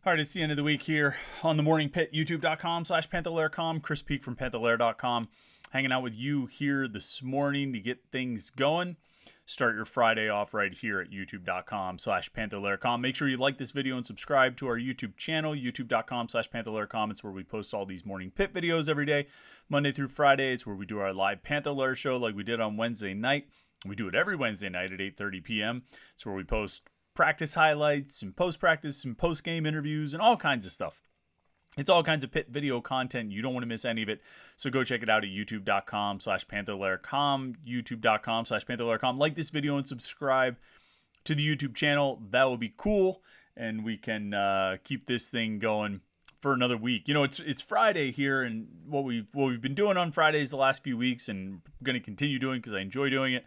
All right, it's the end of the week here on the Morning Pitt, youtube.com/Panther-Lair.com. Chris Peak from Panther-Lair.com hanging out with you here this morning to get things going. Start your Friday off right here at youtube.com/Panther-Lair.com. Make sure you like this video and subscribe to our YouTube channel, youtube.com/Panther-Lair.com. It's where we post all these Morning Pitt videos every day, Monday through Friday. It's where we do our live Panther-Lair show like we did on Wednesday night. We do it every Wednesday night at 8:30 p.m. It's where we post practice highlights and post-practice and post-game interviews and all kinds of stuff. It's all kinds of Pitt video content. You don't want to miss any of it. So go check it out at youtube.com/Panther-Lair.com, youtube.com/Panther-Lair.com. Like this video and subscribe to the YouTube channel. That will be cool. And we can keep this thing going for another week. You know, it's Friday here, and what we've been doing on Fridays the last few weeks, and going to continue doing because I enjoy doing it,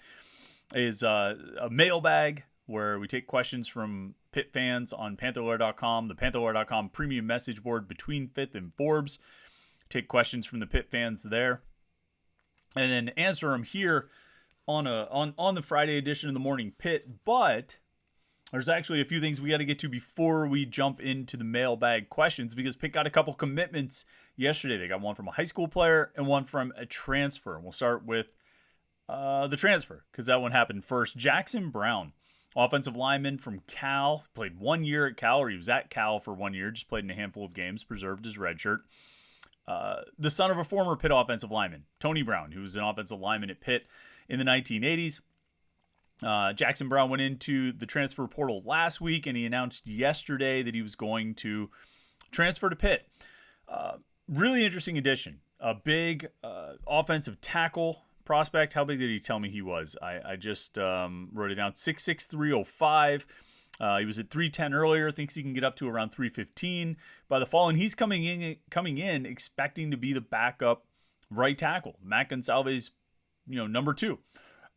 is a mailbag where we take questions from Pitt fans on Panther-Lair.com, the Panther-Lair.com premium message board between Fifth and Forbes. Take questions from the Pitt fans there, and then answer them here on the Friday edition of the Morning Pitt. But there's actually a few things we got to get to before we jump into the mailbag questions, because Pitt got a couple commitments yesterday. They got one from a high school player and one from a transfer. And we'll start with the transfer because that one happened first. Jackson Browne, offensive lineman from Cal, played 1 year at Cal, or he was at Cal for 1 year, just played in a handful of games, preserved his red shirt. The son of a former Pitt offensive lineman, Tony Browne, who was an offensive lineman at Pitt in the 1980s. Jackson Browne went into the transfer portal last week, and he announced yesterday that he was going to transfer to Pitt. Really interesting addition. A big offensive tackle prospect. How big did he tell me he was? I just wrote it down. 6'6", 305. He was at 310 earlier. Thinks he can get up to around 315 by the fall. And he's coming in expecting to be the backup right tackle. Matt Gonsalves, number 2.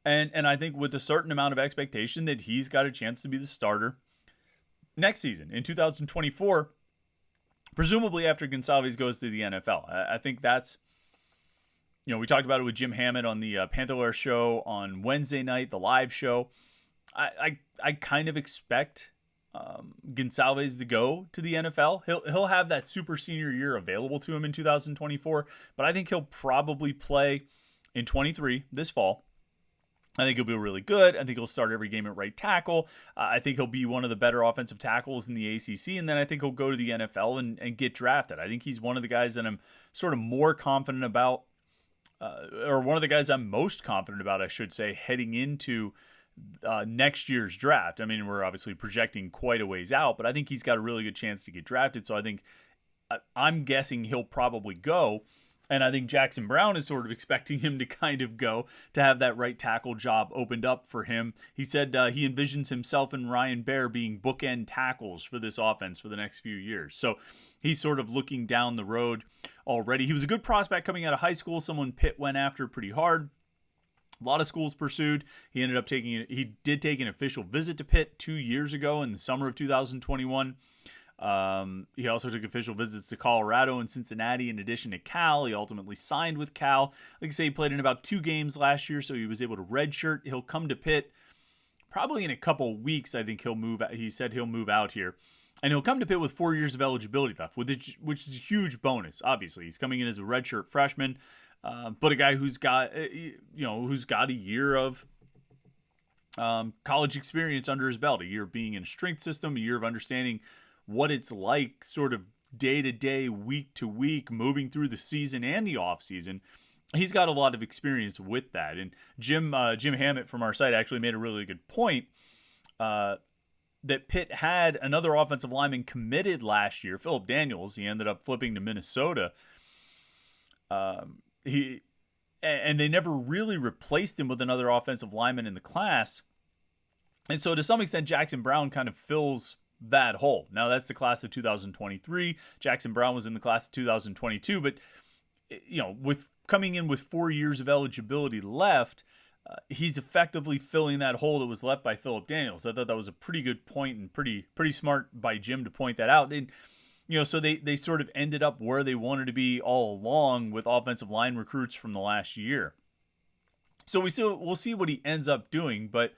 And I think with a certain amount of expectation that he's got a chance to be the starter next season in 2024, presumably after Gonsalves goes to the NFL. I think that's, we talked about it with Jim Hammond on the Panther-Lair show on Wednesday night, the live show. I kind of expect Gonsalves to go to the NFL. He'll have that super senior year available to him in 2024, but I think he'll probably play in 23 this fall. I think he'll be really good. I think he'll start every game at right tackle. I think he'll be one of the better offensive tackles in the ACC, and then I think he'll go to the NFL and get drafted. I think he's one of the guys that I'm sort of more confident about, or one of the guys I'm most confident about, I should say, heading into next year's draft. I mean, we're obviously projecting quite a ways out, but I think he's got a really good chance to get drafted. So I think I'm guessing he'll probably go. And I think Jackson Browne is sort of expecting him to kind of go to have that right tackle job opened up for him. He said he envisions himself and Ryan Baer being bookend tackles for this offense for the next few years. So he's sort of looking down the road already. He was a good prospect coming out of high school, someone Pitt went after pretty hard. A lot of schools pursued. He did take an official visit to Pitt 2 years ago in the summer of 2021. He also took official visits to Colorado and Cincinnati in addition to Cal. He ultimately signed with Cal. Like I say, he played in about 2 games last year, so he was able to redshirt. He'll come to Pitt probably in a couple weeks. I think he'll move out. He said he'll move out here. And he'll come to Pitt with 4 years of eligibility left, which is a huge bonus. Obviously, he's coming in as a redshirt freshman, but a guy who's got a year of college experience under his belt, a year of being in a strength system, a year of understanding what it's like sort of day to day, week to week, moving through the season and the off season. He's got a lot of experience with that. And Jim Hammett from our site actually made a really good point that Pitt had another offensive lineman committed last year, Philip Daniels. He ended up flipping to Minnesota. And they never really replaced him with another offensive lineman in the class. And so to some extent, Jackson Browne kind of fills that hole. Now that's the class of 2023. Jackson Browne was in the class of 2022, but with coming in with 4 years of eligibility left, he's effectively filling that hole that was left by Philip Daniels. I thought that was a pretty good point and pretty smart by Jim to point that out. And so they sort of ended up where they wanted to be all along with offensive line recruits from the last year. So we'll see what he ends up doing, but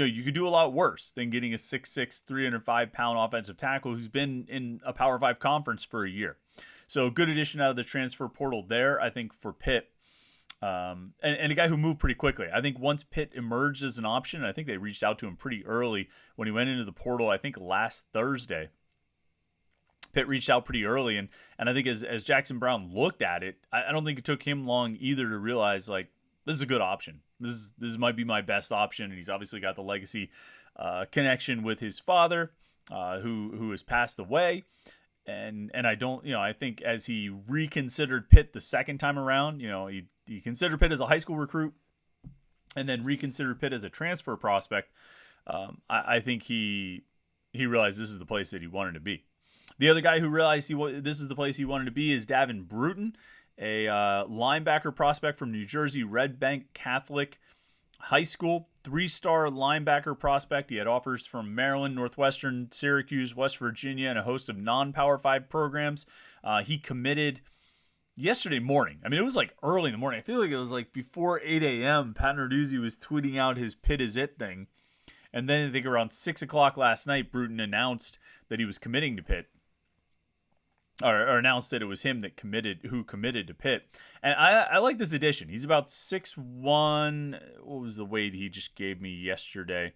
you could do a lot worse than getting a 6'6", 305-pound offensive tackle who's been in a Power 5 conference for a year. So good addition out of the transfer portal there, I think, for Pitt. And a guy who moved pretty quickly. I think once Pitt emerged as an option, I think they reached out to him pretty early when he went into the portal, I think last Thursday. Pitt reached out pretty early, and I think as Jackson Browne looked at it, I don't think it took him long either to realize, like, this is a good option. This might be my best option, and he's obviously got the legacy connection with his father, who has passed away. And I don't, I think as he reconsidered Pitt the second time around, he considered Pitt as a high school recruit and then reconsidered Pitt as a transfer prospect. I think he realized this is the place that he wanted to be. The other guy who realized this is the place he wanted to be is Davin Brewton, a linebacker prospect from New Jersey, Red Bank Catholic High School, 3-star linebacker prospect. He had offers from Maryland, Northwestern, Syracuse, West Virginia, and a host of non-Power 5 programs. He committed yesterday morning. I mean, it was like early in the morning. I feel like it was like before 8 a.m. Pat Narduzzi was tweeting out his Pitt is it thing. And then I think around 6 o'clock last night, Brewton announced that he was committing to Pitt. Or announced that it was him who committed to Pitt. And I like this addition. He's about 6'1". What was the weight he just gave me yesterday?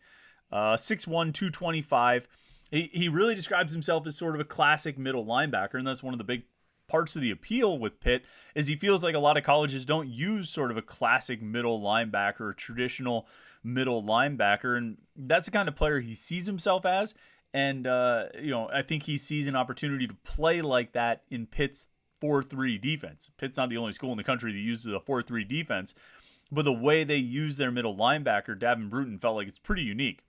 6'1", 225. He really describes himself as sort of a classic middle linebacker, and that's one of the big parts of the appeal with Pitt, is he feels like a lot of colleges don't use sort of a classic middle linebacker, a traditional middle linebacker, and that's the kind of player he sees himself as. And, I think he sees an opportunity to play like that in Pitt's 4-3 defense. Pitt's not the only school in the country that uses a 4-3 defense, but the way they use their middle linebacker, Davin Brewton, felt like it's pretty unique.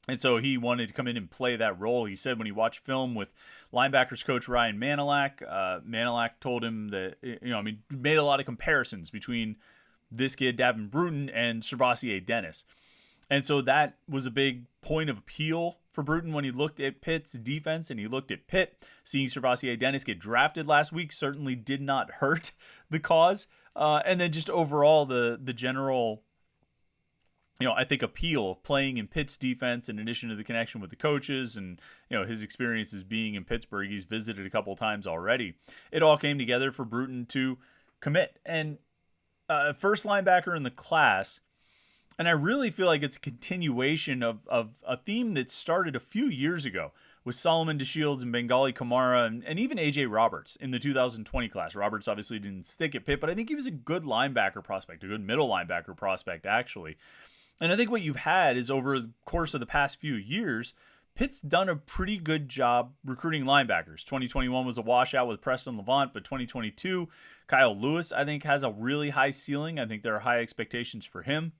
And so he wanted to come in and play that role. He said when he watched film with linebackers coach Ryan Manilak, Manilak told him that, made a lot of comparisons between this kid, Davin Brewton, and Servassier Dennis. And so that was a big point of appeal for Brewton when he looked at Pitt's defense and he looked at Pitt. Seeing Servassier Dennis get drafted last week certainly did not hurt the cause. And then just overall the general, I think appeal of playing in Pitt's defense in addition to the connection with the coaches and, his experiences being in Pittsburgh. He's visited a couple times already. It all came together for Brewton to commit. And first linebacker in the class. And I really feel like it's a continuation of a theme that started a few years ago with Solomon DeShields and Bengali Kamara and even A.J. Roberts in the 2020 class. Roberts obviously didn't stick at Pitt, but I think he was a good linebacker prospect, a good middle linebacker prospect, actually. And I think what you've had is over the course of the past few years, Pitt's done a pretty good job recruiting linebackers. 2021 was a washout with Preston Levant, but 2022, Kyle Lewis, I think, has a really high ceiling. I think there are high expectations for him.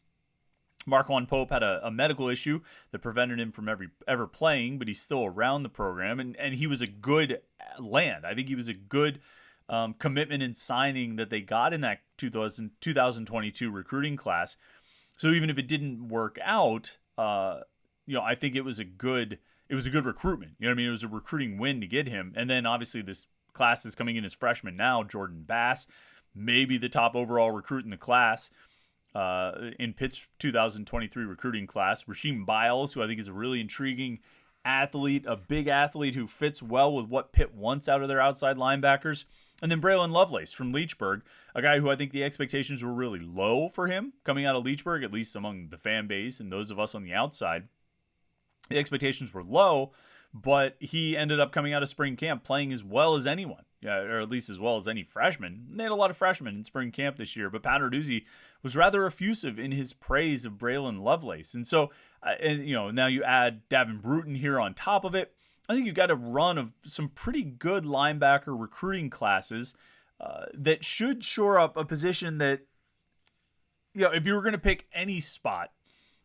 Marquand Pope had a medical issue that prevented him from ever playing, but he's still around the program, and he was a good land. I think he was a good commitment and signing that they got in that 2022 recruiting class. So even if it didn't work out, I think it was a good recruitment. You know what I mean? It was a recruiting win to get him. And then obviously this class is coming in as freshman now. Jordan Bass, maybe the top overall recruit in the class. In Pitt's 2023 recruiting class. Rasheem Biles, who I think is a really intriguing athlete, a big athlete who fits well with what Pitt wants out of their outside linebackers. And then Braylon Lovelace from Leechburg, a guy who I think the expectations were really low for him coming out of Leechburg, at least among the fan base and those of us on the outside. The expectations were low, but he ended up coming out of spring camp playing as well as anyone, or at least as well as any freshman. They had a lot of freshmen in spring camp this year, but Pat Narduzzi was rather effusive in his praise of Braylon Lovelace. And so, now you add Davin Brewton here on top of it. I think you've got a run of some pretty good linebacker recruiting classes that should shore up a position that, if you were going to pick any spot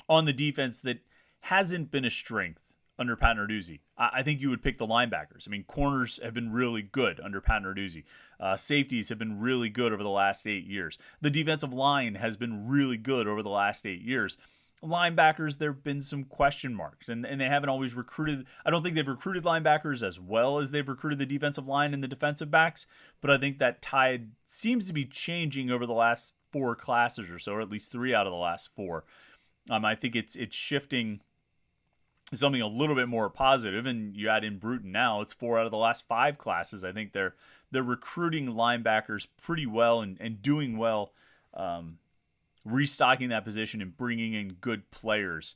on the defense that hasn't been a strength under Pat Narduzzi, I think you would pick the linebackers. I mean, corners have been really good under Pat Narduzzi. Safeties have been really good over the last 8 years. The defensive line has been really good over the last 8 years. Linebackers, there have been some question marks, and they haven't always recruited. I don't think they've recruited linebackers as well as they've recruited the defensive line and the defensive backs, but I think that tide seems to be changing over the last 4 classes or so, or at least 3 out of the last 4. I think it's shifting something a little bit more positive, and you add in Brewton now, it's 4 out of the last 5 classes. I think they're recruiting linebackers pretty well and doing well, restocking that position and bringing in good players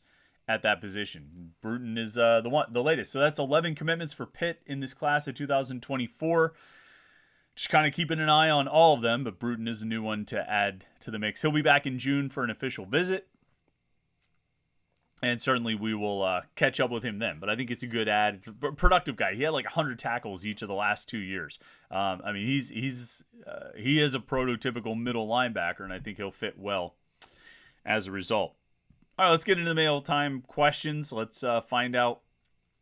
at that position. Brewton is the latest. So that's 11 commitments for Pitt in this class of 2024. Just kind of keeping an eye on all of them, but Brewton is a new one to add to the mix. He'll be back in June for an official visit, and certainly we will catch up with him then. But I think it's a good add. It's a productive guy. He had like 100 tackles each of the last 2 years. I mean, he is a prototypical middle linebacker, and I think he'll fit well as a result. All right, let's get into the mail time questions. Let's find out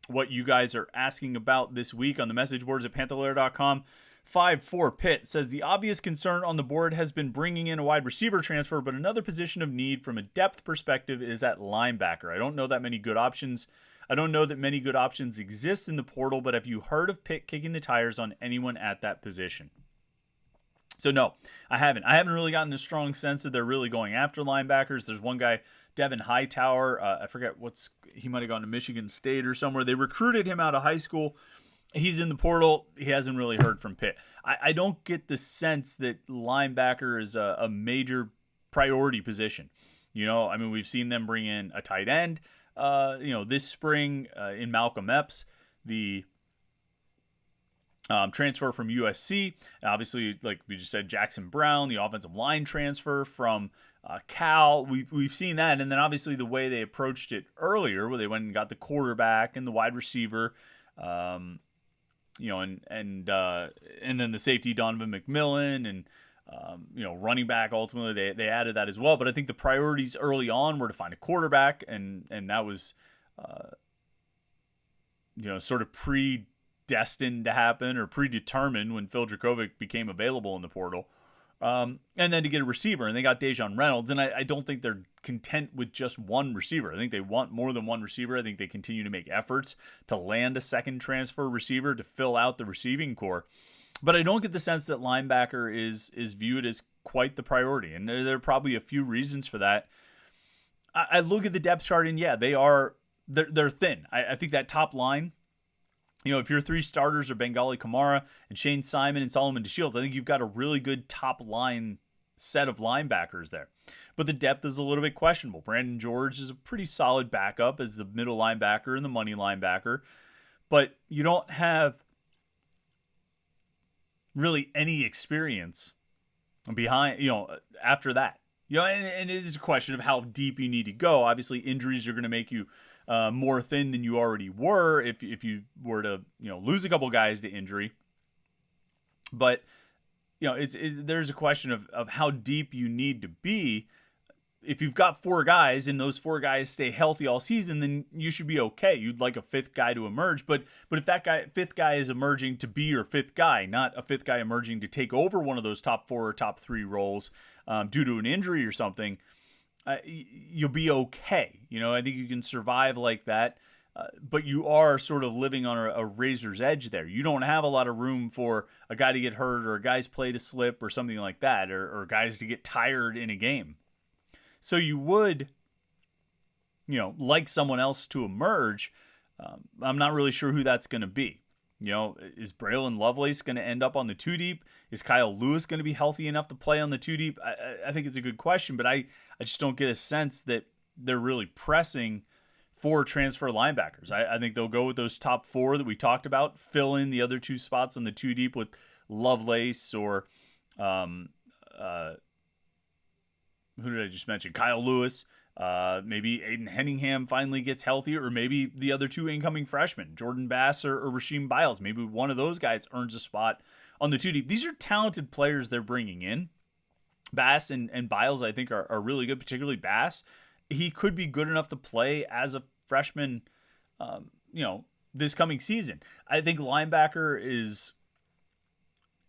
what you guys are asking about this week on the message boards at Panther-Lair.com. 5-4 Pitt says the obvious concern on the board has been bringing in a wide receiver transfer, but another position of need from a depth perspective is at linebacker. I don't know that many good options. I don't know that many good options exist in the portal, but have you heard of Pitt kicking the tires on anyone at that position? So no, I haven't. I haven't really gotten a strong sense that they're really going after linebackers. There's one guy, Devin Hightower. I forget he might have gone to Michigan State or somewhere. They recruited him out of high school. He's in the portal. He hasn't really heard from Pitt. I don't get the sense that linebacker is a major priority position. I mean, we've seen them bring in a tight end, this spring in Malcolm Epps, the transfer from USC. Obviously, like we just said, Jackson Browne, the offensive line transfer from Cal. We've seen that. And then obviously the way they approached it earlier, where they went and got the quarterback and the wide receiver, and then the safety Donovan McMillan and running back. Ultimately, they added that as well. But I think the priorities early on were to find a quarterback, and that was sort of predestined to happen or predetermined when Phil Dracovic became available in the portal. And then to get a receiver, and they got Dejon Reynolds, and I don't think they're content with just one receiver. I think they want more than one receiver. I think they continue to make efforts to land a second transfer receiver to fill out the receiving core. But I don't get the sense that linebacker is viewed as quite the priority, and there are probably a few reasons for that. I look at the depth chart, and yeah, they're thin. I think that top line, if your 3 starters are Bengali Kamara and Shane Simon and Solomon DeShields, I think you've got a really good top line set of linebackers there. But the depth is a little bit questionable. Brandon George is a pretty solid backup as the middle linebacker and the money linebacker. But you don't have really any experience behind, after that. And it is a question of how deep you need to go. Obviously, injuries are going to make you more thin than you already were if you were to lose a couple guys to injury. But there's a question of how deep you need to be. If you've got 4 guys and those 4 guys stay healthy all season, then you should be okay. You'd like a 5th guy to emerge, but if that 5th guy is emerging to be your 5th guy, not a 5th guy emerging to take over one of those top 4 or top 3 roles due to an injury or something, you'll be okay. I think you can survive like that, but you are sort of living on a razor's edge there. You don't have a lot of room for a guy to get hurt or a guy's play to slip or something like that, or guys to get tired in a game. So you would, like someone else to emerge. I'm not really sure who that's going to be. Is Braylon Lovelace going to end up on the 2 deep? Is Kyle Lewis going to be healthy enough to play on the 2 deep? I think it's a good question, but I just don't get a sense that they're really pressing for transfer linebackers. I think they'll go with those top 4 that we talked about, fill in the other 2 spots on the 2 deep with Lovelace or who did I just mention? Kyle Lewis. Maybe Aiden Henningham finally gets healthy, or maybe the other 2 incoming freshmen, Jordan Bass or Rasheem Biles. Maybe one of those guys earns a spot on the 2 deep. These are talented players they're bringing in. Bass and Biles, I think, are really good, particularly Bass. He could be good enough to play as a freshman, this coming season. I think linebacker is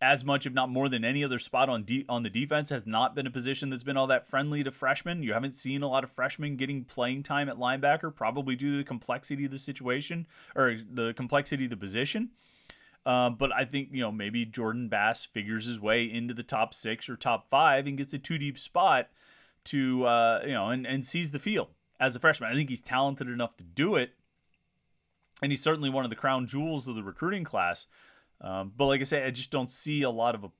as much, if not more than any other spot on the defense, has not been a position that's been all that friendly to freshmen. You haven't seen a lot of freshmen getting playing time at linebacker, probably due to the complexity of the situation or the complexity of the position. But I think, maybe Jordan Bass figures his way into the top 6 or top 5 and gets a 2 deep spot to, and sees the field as a freshman. I think he's talented enough to do it, and he's certainly one of the crown jewels of the recruiting class. But like I say, I just don't see a lot of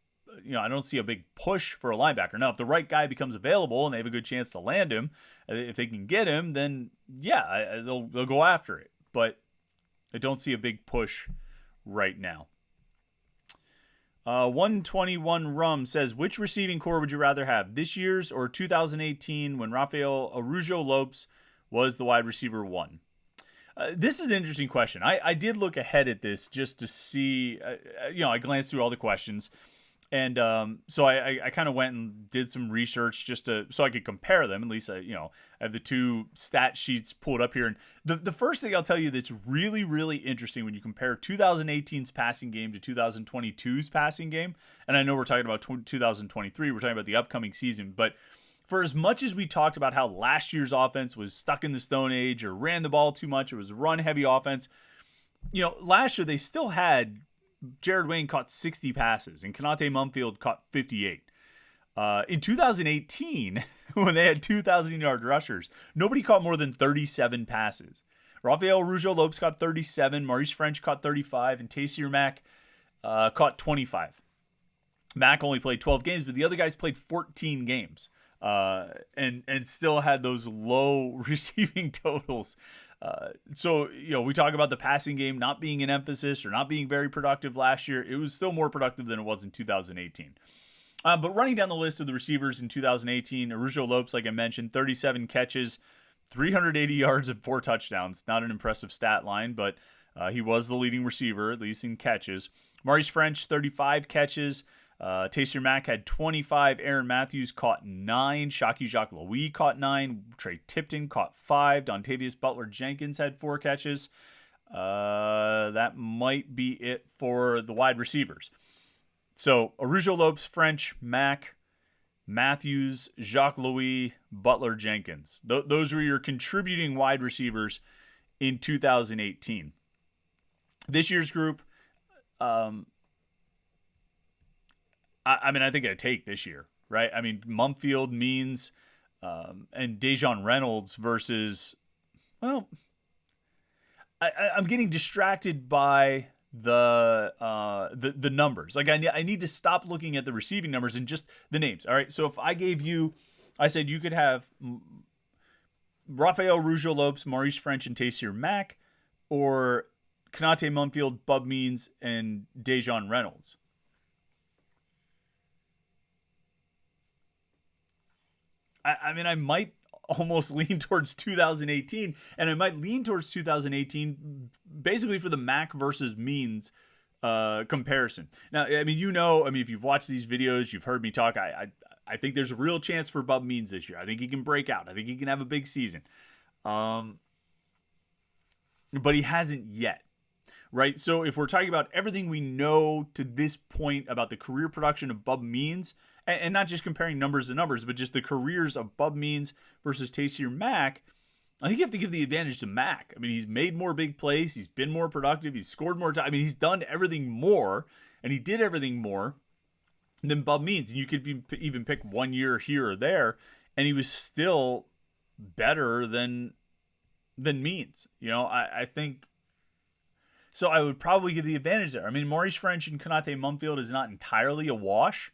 I don't see a big push for a linebacker. Now, if the right guy becomes available and they have a good chance to land him, if they can get him, then yeah, they'll go after it. But I don't see a big push right now. 121 Rum says, which receiving core would you rather have, this year's or 2018 when Rafael Araujo-Lopes was the wide receiver 1? This is an interesting question. I did look ahead at this just to see, I glanced through all the questions. And so I kind of went and did some research just so I could compare them. At least, I have the two stat sheets pulled up here. And the first thing I'll tell you that's really, really interesting when you compare 2018's passing game to 2022's passing game, and I know we're talking about 2023, we're talking about the upcoming season, but for as much as we talked about how last year's offense was stuck in the Stone Age or ran the ball too much, it was a run-heavy offense, last year they still had Jared Wayne caught 60 passes and Konate Mumfield caught 58. In 2018, when they had 2,000-yard rushers, nobody caught more than 37 passes. Rafael Araujo-Lopes caught 37, Maurice French caught 35, and Taysir Mack caught 25. Mack only played 12 games, but the other guys played 14 games and still had those low receiving totals. So we talk about the passing game not being an emphasis or not being very productive last year. It was still more productive than it was in 2018. But running down the list of the receivers in 2018, Araujo-Lopes, like I mentioned, 37 catches, 380 yards and 4 touchdowns. Not an impressive stat line, but he was the leading receiver, at least in catches. Maurice French, 35 catches. Taysir Mack had 25. Aaron Matthews caught 9. Shocky Jacques Louis caught 9. Trey Tipton caught 5. Dontavius Butler-Jenkins had 4 catches. That might be it for the wide receivers. So Araujo-Lopes, French, Mack, Matthews, Jacques Louis, Butler-Jenkins. Those were your contributing wide receivers in 2018. This year's group, I think I take this year, right? I mean, Mumfield, Means, and Dejon Reynolds versus, I'm getting distracted by the numbers. Like I need to stop looking at the receiving numbers and just the names. All right. So if I said you could have Rafael Araujo-Lopes, Maurice French, and Taysir Mack, or Konate Mumfield, Bub Means, and Dejon Reynolds. I might almost lean towards 2018, and I might lean towards 2018 basically for the Mack versus Means comparison. Now, if you've watched these videos, you've heard me talk, I think there's a real chance for Bub Means this year. I think he can break out. I think he can have a big season. But he hasn't yet, right? So if we're talking about everything we know to this point about the career production of Bub Means, and not just comparing numbers to numbers, but just the careers of Bub Means versus Taysir Mack, I think you have to give the advantage to Mack. I mean, he's made more big plays. He's been more productive. He's scored more time. I mean, he's done everything more, and he did everything more than Bub Means. And you could even pick 1 year here or there, and he was still better than Means. I think... So I would probably give the advantage there. I mean, Maurice French and Konate Mumfield is not entirely a wash.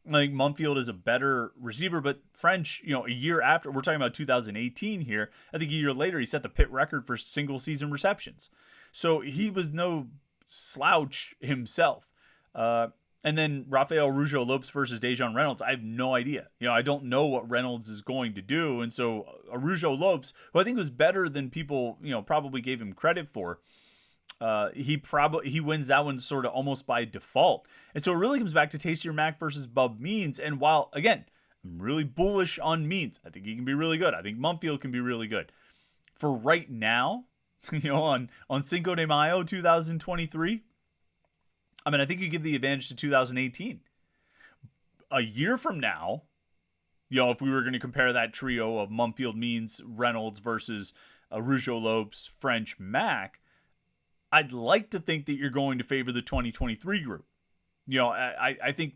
I think Mumfield is a better receiver, but French, a year after, we're talking about 2018 here, I think a year later he set the Pitt record for single season receptions. So he was no slouch himself. And then Rafael Araujo-Lopes versus Dejon Reynolds, I have no idea. I don't know what Reynolds is going to do. And so Araujo-Lopes, who I think was better than people, probably gave him credit for, he wins that one sort of almost by default. And so it really comes back to Taysir Mack versus Bub Means. And while, again, I'm really bullish on Means, I think he can be really good. I think Mumfield can be really good. For right now, on Cinco de Mayo 2023, I think you give the advantage to 2018. A year from now, if we were going to compare that trio of Mumfield, Means, Reynolds versus Araujo-Lopes, French, Mack, I'd like to think that you're going to favor the 2023 group. I think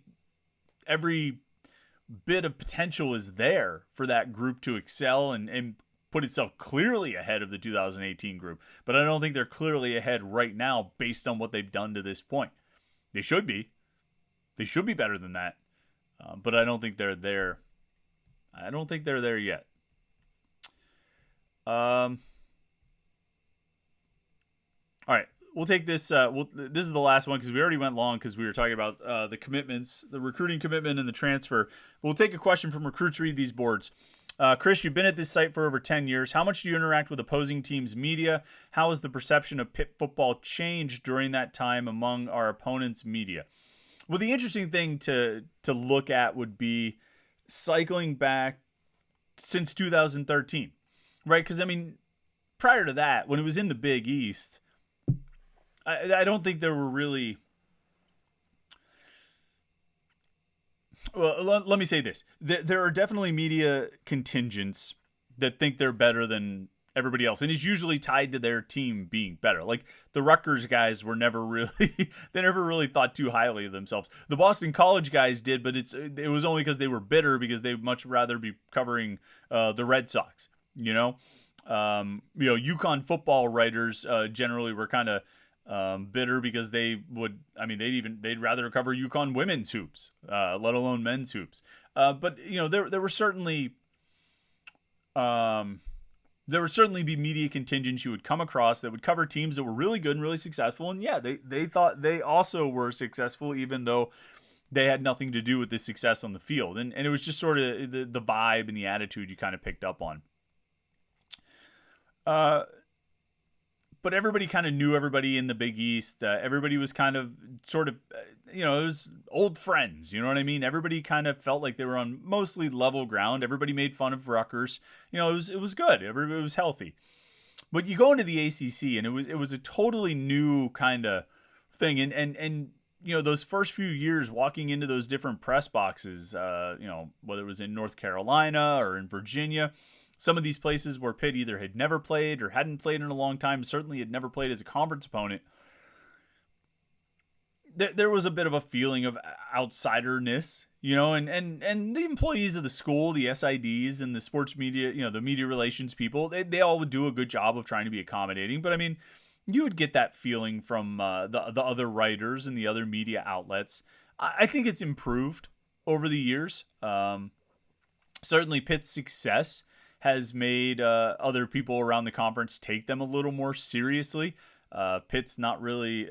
every bit of potential is there for that group to excel and put itself clearly ahead of the 2018 group, but I don't think they're clearly ahead right now based on what they've done to this point. They should be. They should be better than that, but I don't think they're there. I don't think they're there yet. All right, we'll take this. This is the last one because we already went long because we were talking about the commitments, the recruiting commitment and the transfer. We'll take a question from Recruits Read These Boards. Chris, you've been at this site for over 10 years. How much do you interact with opposing teams' media? How has the perception of Pitt football changed during that time among our opponents' media? Well, the interesting thing to look at would be cycling back since 2013, right? Because, I mean, prior to that, when it was in the Big East, I don't think there were really... Well, let me say this. There are definitely media contingents that think they're better than everybody else, and it's usually tied to their team being better. Like the Rutgers guys were never really, they never really thought too highly of themselves. The Boston College guys did, but it was only because they were bitter because they'd much rather be covering the Red Sox. UConn football writers generally were kind of bitter because they'd rather cover UConn women's hoops, let alone men's hoops. But there were certainly. There would certainly be media contingents you would come across that would cover teams that were really good and really successful. And yeah, they thought they also were successful, even though they had nothing to do with the success on the field. And it was just sort of the vibe and the attitude you kind of picked up on. But everybody kind of knew everybody in the Big East. Everybody was kind of it was old friends. You know what I mean? Everybody kind of felt like they were on mostly level ground. Everybody made fun of Rutgers. It was good. Everybody was healthy. But you go into the ACC and it was a totally new kind of thing. And those first few years walking into those different press boxes, whether it was in North Carolina or in Virginia. Some of these places where Pitt either had never played or hadn't played in a long time, certainly had never played as a conference opponent, there was a bit of a feeling of outsiderness, and the employees of the school, the SIDs and the sports media, the media relations people, they all would do a good job of trying to be accommodating. But I mean, you would get that feeling from the other writers and the other media outlets. I think it's improved over the years. Certainly Pitt's success has made other people around the conference take them a little more seriously. Pitt's not really,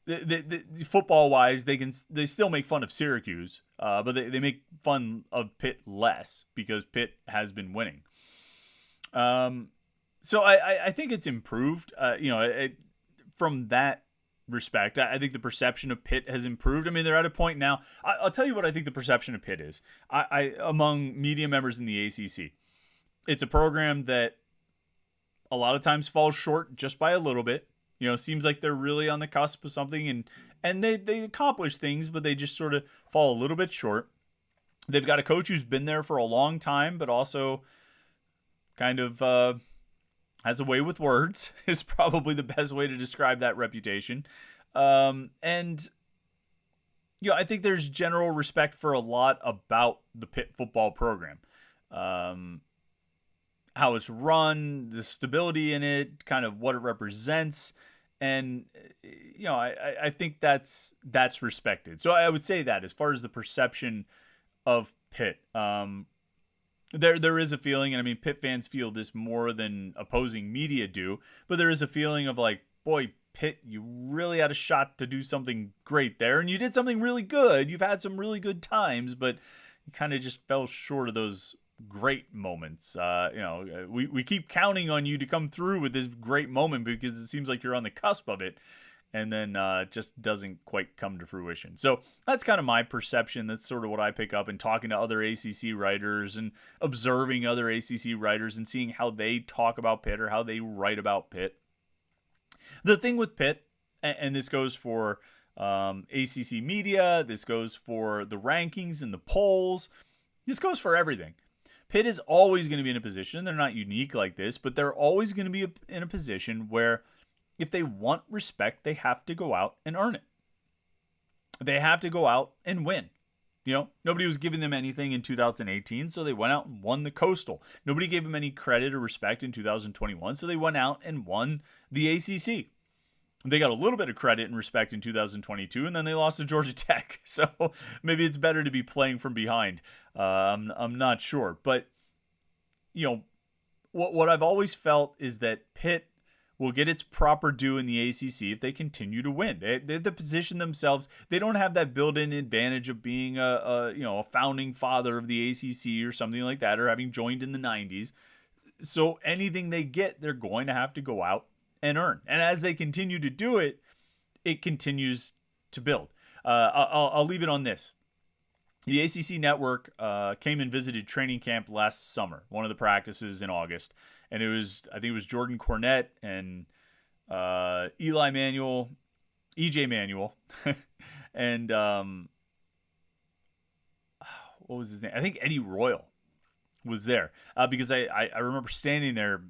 the football-wise, they still make fun of Syracuse, but they make fun of Pitt less because Pitt has been winning. So I think it's improved. From that respect, I think the perception of Pitt has improved. I mean, they're at a point now. I'll tell you what I think the perception of Pitt is. Among media members in the ACC, it's a program that a lot of times falls short just by a little bit. Seems like they're really on the cusp of something, and they accomplish things, but they just sort of fall a little bit short. They've got a coach who's been there for a long time, but also kind of has a way with words is probably the best way to describe that reputation. I think there's general respect for a lot about the Pitt football program. How it's run, the stability in it, kind of what it represents. And, I think that's respected. So I would say that as far as the perception of Pitt, there is a feeling, and I mean, Pitt fans feel this more than opposing media do, but there is a feeling of like, boy, Pitt, you really had a shot to do something great there, and you did something really good. You've had some really good times, but you kind of just fell short of those great moments. We keep counting on you to come through with this great moment because it seems like you're on the cusp of it, and then just doesn't quite come to fruition. So that's kind of my perception. That's sort of what I pick up in talking to other ACC writers and observing other ACC writers and seeing how they talk about Pitt or how they write about Pitt. The thing with Pitt, and this goes for ACC media, this goes for the rankings and the polls, this goes for everything. Pitt is always going to be in a position, they're not unique like this, but they're always going to be in a position where if they want respect, they have to go out and earn it. They have to go out and win. Nobody was giving them anything in 2018, so they went out and won the Coastal. Nobody gave them any credit or respect in 2021, so they went out and won the ACC. They got a little bit of credit and respect in 2022, and then they lost to Georgia Tech. So maybe it's better to be playing from behind. I'm not sure. But, what I've always felt is that Pitt will get its proper due in the ACC if they continue to win. They have to position themselves. They don't have that built-in advantage of being a founding father of the ACC or something like that, or having joined in the 90s. So anything they get, they're going to have to go out and earn. And as they continue to do it, it continues to build. I'll leave it on this. The ACC Network came and visited training camp last summer, one of the practices in August. And I think it was Jordan Cornette and EJ Manuel, and what was his name? I think Eddie Royal was there because I remember standing there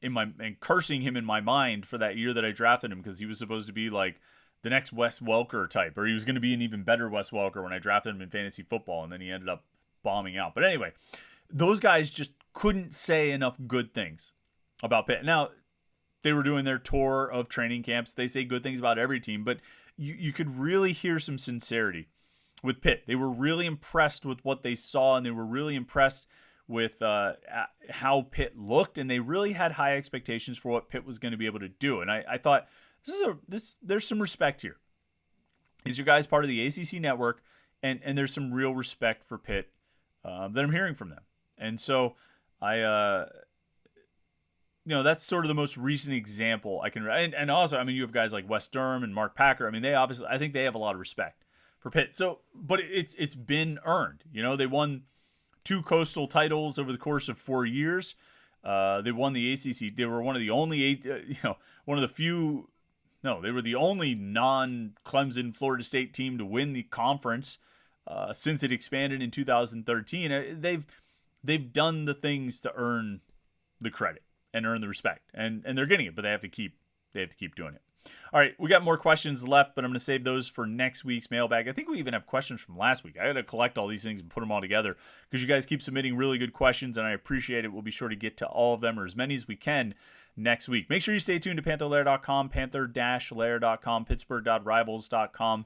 and cursing him in my mind for that year that I drafted him, because he was supposed to be like the next Wes Welker type, or he was going to be an even better Wes Welker when I drafted him in fantasy football, and then he ended up bombing out. But anyway, those guys just couldn't say enough good things about Pitt. Now, they were doing their tour of training camps. They say good things about every team, but you could really hear some sincerity with Pitt. They were really impressed with what they saw, and they were really impressed with how Pitt looked, and they really had high expectations for what Pitt was going to be able to do. And I thought, there's some respect here. These are guys part of the ACC network, and there's some real respect for Pitt that I'm hearing from them. And so that's sort of the most recent example I can. And also, you have guys like Wes Durham and Mark Packer. I think they have a lot of respect for Pitt. So, but it's been earned. They won 2 Coastal titles over the course of 4 years. They won the ACC. They were one of the only one of the few. No, they were the only non-Clemson Florida State team to win the conference since it expanded in 2013. They've done the things to earn the credit and earn the respect, and they're getting it, but they have to keep doing it. All right, we got more questions left, but I'm going to save those for next week's mailbag. I think we even have questions from last week. I got to collect all these things and put them all together because you guys keep submitting really good questions, and I appreciate it. We'll be sure to get to all of them, or as many as we can, next week. Make sure you stay tuned to Panther-Lair.com, Panther-Lair.com, Pittsburgh.rivals.com,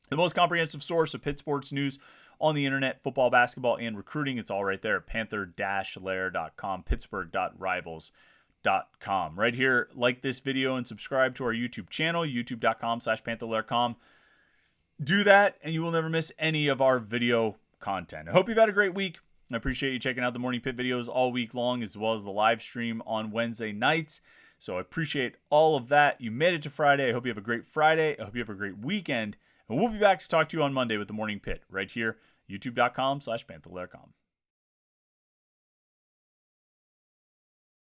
the most comprehensive source of Pitt sports news on the internet, football, basketball, and recruiting. It's all right there at Panther-Lair.com, Pittsburgh.rivals.com. Right here, like this video and subscribe to our YouTube channel, youtube.com/Panther-Lair.com. Do that, and you will never miss any of our video content. I hope you've had a great week. I appreciate you checking out the Morning Pitt videos all week long, as well as the live stream on Wednesday nights. So I appreciate all of that. You made it to Friday. I hope you have a great Friday. I hope you have a great weekend. And we'll be back to talk to you on Monday with the Morning Pitt right here, youtube.com/Panther-Lair.com.